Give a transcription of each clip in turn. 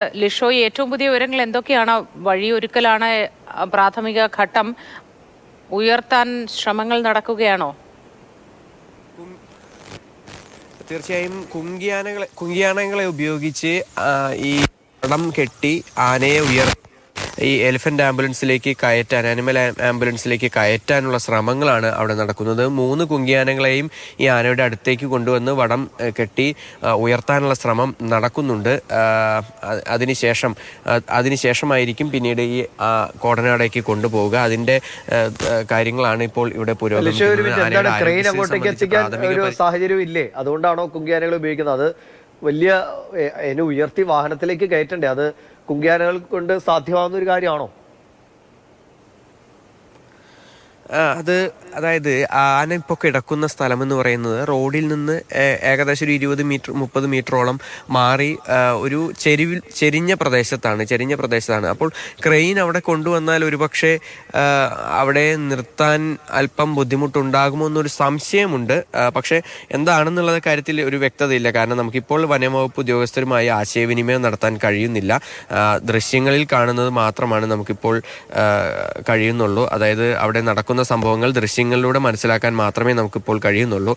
ലിഷോയ്, ഏറ്റവും പുതിയ വിവരങ്ങൾ എന്തൊക്കെയാണ്? വഴിയൊരുക്കലാണ് പ്രാഥമിക ഘട്ടം. ഉയർത്താൻ ശ്രമങ്ങൾ നടക്കുകയാണോ? തീർച്ചയായും കുങ്കിയാനകളെ ഉപയോഗിച്ച് ഈ പടം കെട്ടി ആനയെ ഈ എലിഫന്റ് ആംബുലൻസിലേക്ക് കയറ്റാൻ, ആനിമൽ ആംബുലൻസിലേക്ക് കയറ്റാനുള്ള ശ്രമങ്ങളാണ് അവിടെ നടക്കുന്നത്. 3 കുങ്കിയാനകളെയും ഈ ആനയുടെ അടുത്തേക്ക് കൊണ്ടുവന്ന് വടം കെട്ടി ഉയർത്താനുള്ള ശ്രമം നടക്കുന്നുണ്ട്. അതിനുശേഷമായിരിക്കും പിന്നീട് ഈ കോടനാടേക്ക് കൊണ്ടുപോവുക. അതിന്റെ കാര്യങ്ങളാണ് ഇപ്പോൾ ഇവിടെ പുരോഗമിക്കുന്നത്. സാഹചര്യം ഇല്ലേ? അതുകൊണ്ടാണോ കുങ്കിയാനകൾ ഉപയോഗിക്കുന്നത്? അത് വലിയ ഉയർത്തി വാഹനത്തിലേക്ക് കയറ്റണ്ടേ? അത് കുങ്കിയാനകൾ കൊണ്ട് സാധ്യമാകുന്ന ഒരു കാര്യമാണോ? അതായത് ആന ഇപ്പോൾ കിടക്കുന്ന സ്ഥലം എന്ന് പറയുന്നത് റോഡിൽ നിന്ന് ഏകദേശം ഒരു 20 മീറ്റർ 30 മീറ്ററോളം മാറി ഒരു ചെരിഞ്ഞ പ്രദേശത്താണ്. അപ്പോൾ ക്രെയിൻ അവിടെ കൊണ്ടുവന്നാൽ ഒരുപക്ഷെ അവിടെ നിർത്താൻ അല്പം ബുദ്ധിമുട്ടുണ്ടാകുമോ എന്നൊരു സംശയമുണ്ട്. പക്ഷേ എന്താണെന്നുള്ള കാര്യത്തിൽ ഒരു വ്യക്തതയില്ല. കാരണം നമുക്കിപ്പോൾ വനംവകുപ്പ് ഉദ്യോഗസ്ഥരുമായി ആശയവിനിമയം നടത്താൻ കഴിയുന്നില്ല. ദൃശ്യങ്ങളിൽ കാണുന്നത് മാത്രമാണ് നമുക്കിപ്പോൾ കഴിയുന്നുള്ളൂ. അതായത് അവിടെ നടക്കുന്ന സംഭവങ്ങൾ ദൃശ്യങ്ങളിലൂടെ മനസ്സിലാക്കാൻ മാത്രമേ നമുക്കിപ്പോൾ കഴിയുന്നുള്ളൂ.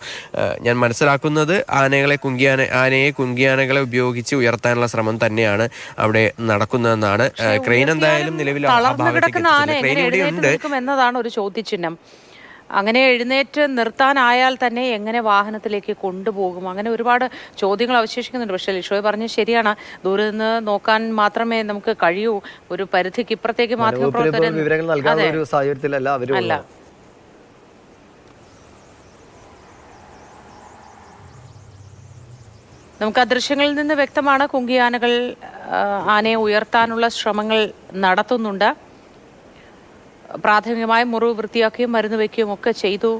ഞാൻ മനസ്സിലാക്കുന്നത് ആനയെ കുങ്കിയാനകളെ ഉപയോഗിച്ച് ഉയർത്താനുള്ള ശ്രമം തന്നെയാണ് അവിടെ നടക്കുന്നതെന്നാണ്. ക്രെയിൻ എന്തായാലും നിലവിൽ എന്നതാണ് ഒരു ചോദ്യചിഹ്നം. അങ്ങനെ എഴുന്നേറ്റ് നിർത്താനായാൽ തന്നെ എങ്ങനെ വാഹനത്തിലേക്ക് കൊണ്ടുപോകും? അങ്ങനെ ഒരുപാട് ചോദ്യങ്ങൾ അവശേഷിക്കുന്നുണ്ട്. പക്ഷേ ലിഷോയ് പറഞ്ഞത് ശരിയാണ്. ദൂരെ നിന്ന് നോക്കാൻ മാത്രമേ നമുക്ക് കഴിയൂ. ഒരു പരിധിക്ക് ഇപ്പുറത്തേക്ക് അല്ല. നമുക്ക് ആ ദൃശ്യങ്ങളിൽ നിന്ന് വ്യക്തമാണ് കുങ്കിയാനകൾ ആനയെ ഉയർത്താനുള്ള ശ്രമങ്ങൾ നടത്തുന്നുണ്ട്. പ്രാഥമികമായ മുറിവ് വൃത്തിയാക്കുകയും മരുന്ന് വെക്കുകയും ഒക്കെ ചെയ്തു.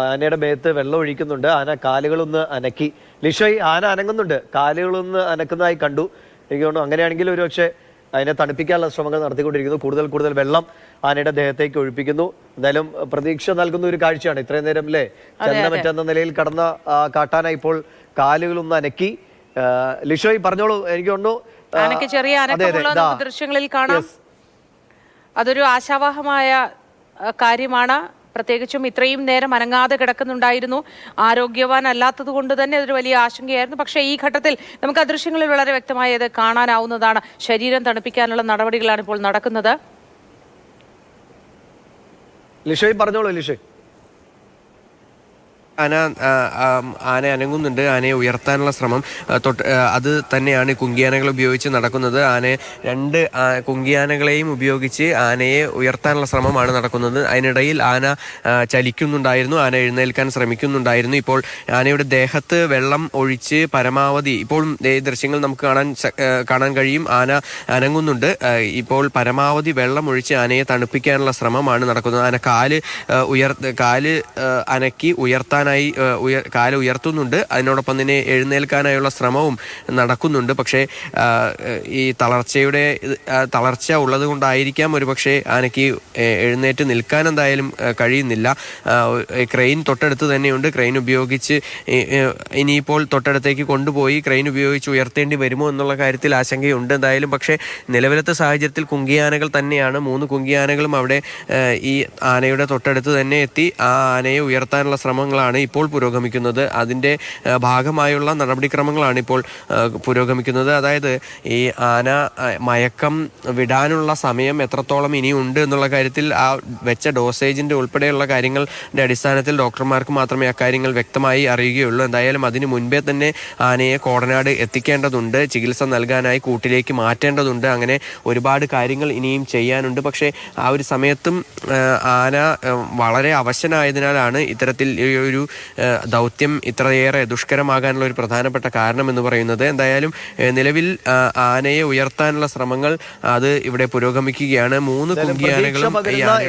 ആനയുടെ മേത്ത് വെള്ളം ഒഴിക്കുന്നുണ്ട്. ആന കാലുകളൊന്ന് അനക്കി. ലിഷോയ്, ആന അനങ്ങുന്നുണ്ട്, കാലുകളൊന്ന് അനക്കുന്നതായി കണ്ടു. എനിക്ക് തോന്നുന്നു അങ്ങനെയാണെങ്കിൽ ഒരുപക്ഷെ അതിനെ തണുപ്പിക്കാനുള്ള ശ്രമങ്ങൾ നടത്തിക്കൊണ്ടിരിക്കുന്നു. കൂടുതൽ വെള്ളം ആനയുടെ ദേഹത്തേക്ക് ഒഴിപ്പിക്കുന്നു. എന്തായാലും പ്രതീക്ഷ നൽകുന്ന ഒരു കാഴ്ചയാണ്. ഇത്രയും നേരം ചലനമറ്റെന്ന നിലയിൽ കടന്ന കാട്ടാന ഇപ്പോൾ കാലുകളൊന്ന് അനക്കി. ലിഷോയ് പറഞ്ഞോളൂ. എനിക്ക് തോന്നുന്നു ചെറിയ ദൃശ്യങ്ങളിൽ കാണാം. അതൊരു ആശാവഹമായ കാര്യമാണ്. പ്രത്യേകിച്ചും ഇത്രയും നേരം അനങ്ങാതെ കിടക്കുന്നുണ്ടായിരുന്നു. ആരോഗ്യവാൻ അല്ലാത്തത് കൊണ്ട് തന്നെ അതൊരു വലിയ ആശങ്കയായിരുന്നു. പക്ഷേ ഈ ഘട്ടത്തിൽ നമുക്ക് ആ ദൃശ്യങ്ങളിൽ വളരെ വ്യക്തമായി അത് കാണാനാവുന്നതാണ്. ശരീരം തണുപ്പിക്കാനുള്ള നടപടികളാണ് ഇപ്പോൾ നടക്കുന്നത്. ലിഷോയ് പറഞ്ഞോളൂ. ലിഷോയ്, ആന അനങ്ങുന്നുണ്ട്. ആനയെ ഉയർത്താനുള്ള ശ്രമം അത് തന്നെയാണ് കുങ്കിയാനകൾ ഉപയോഗിച്ച് നടക്കുന്നത്. രണ്ട് കുങ്കിയാനകളെയും ഉപയോഗിച്ച് ആനയെ ഉയർത്താനുള്ള ശ്രമമാണ് നടക്കുന്നത്. അതിനിടയിൽ ആന ചലിക്കുന്നുണ്ടായിരുന്നു, ആന എഴുന്നേൽക്കാൻ ശ്രമിക്കുന്നുണ്ടായിരുന്നു. ഇപ്പോൾ ആനയുടെ ദേഹത്ത് വെള്ളം ഒഴിച്ച് പരമാവധി, ഇപ്പോൾ ദൃശ്യങ്ങൾ നമുക്ക് കാണാൻ കഴിയും. ആന അനങ്ങുന്നുണ്ട്. ഇപ്പോൾ പരമാവധി വെള്ളം ഒഴിച്ച് ആനയെ തണുപ്പിക്കാനുള്ള ശ്രമമാണ് നടക്കുന്നത്. ആന കാല് അനക്കി ഉയർത്താൻ കാല് ഉയർത്തുന്നുണ്ട്. അതിനോടൊപ്പം തന്നെ എഴുന്നേൽക്കാനായുള്ള ശ്രമവും നടക്കുന്നുണ്ട്. പക്ഷേ ഈ തളർച്ച ഉള്ളത് കൊണ്ടായിരിക്കാം ഒരുപക്ഷെ ആനയ്ക്ക് എഴുന്നേറ്റ് നിൽക്കാൻ എന്തായാലും കഴിയുന്നില്ല. ക്രെയിൻ തൊട്ടടുത്ത് തന്നെയുണ്ട്. ക്രെയിൻ ഉപയോഗിച്ച് ഇനിയിപ്പോൾ തൊട്ടടുത്തേക്ക് കൊണ്ടുപോയി ക്രെയിൻ ഉപയോഗിച്ച് ഉയർത്തേണ്ടി വരുമോ എന്നുള്ള കാര്യത്തിൽ ആശങ്കയുണ്ട് എന്തായാലും. പക്ഷേ നിലവിലത്തെ സാഹചര്യത്തിൽ കുങ്കിയാനകൾ തന്നെയാണ്. 3 കുങ്കിയാനകളും അവിടെ ഈ ആനയുടെ തൊട്ടടുത്ത് തന്നെ എത്തി ആ ആനയെ ഉയർത്താനുള്ള ശ്രമങ്ങളാണ് ഇപ്പോൾ പുരോഗമിക്കുന്നത്. അതിൻ്റെ ഭാഗമായുള്ള നടപടിക്രമങ്ങളാണ് ഇപ്പോൾ പുരോഗമിക്കുന്നത്. അതായത് ഈ ആന മയക്കം വിടാനുള്ള സമയം എത്രത്തോളം ഇനിയുണ്ട് എന്നുള്ള കാര്യത്തിൽ ആ വെച്ച ഡോസേജിൻ്റെ ഉൾപ്പെടെയുള്ള കാര്യങ്ങളുടെ അടിസ്ഥാനത്തിൽ ഡോക്ടർമാർക്ക് മാത്രമേ അക്കാര്യങ്ങൾ വ്യക്തമായി അറിയുകയുള്ളൂ. എന്തായാലും അതിന് മുൻപേ തന്നെ ആനയെ കോടനാട് എത്തിക്കേണ്ടതുണ്ട്. ചികിത്സ നൽകാനായി കൂട്ടിലേക്ക് മാറ്റേണ്ടതുണ്ട്. അങ്ങനെ ഒരുപാട് കാര്യങ്ങൾ ഇനിയും ചെയ്യാനുണ്ട്. പക്ഷേ ആ ഒരു സമയത്തും ആന വളരെ അവശനായതിനാലാണ് ഇത്തരത്തിൽ ഒരു ദൗത്യം ഇത്രയേറെ ദുഷ്കരമാകാനുള്ള ഒരു പ്രധാനപ്പെട്ട കാരണം എന്ന് പറയുന്നത്. എന്തായാലും നിലവിൽ ആനയെ ഉയർത്താനുള്ള ശ്രമങ്ങൾ അത് ഇവിടെ പുരോഗമിക്കുകയാണ്. 3 കുങ്കിയാനകളും ഈ ആനയുടെ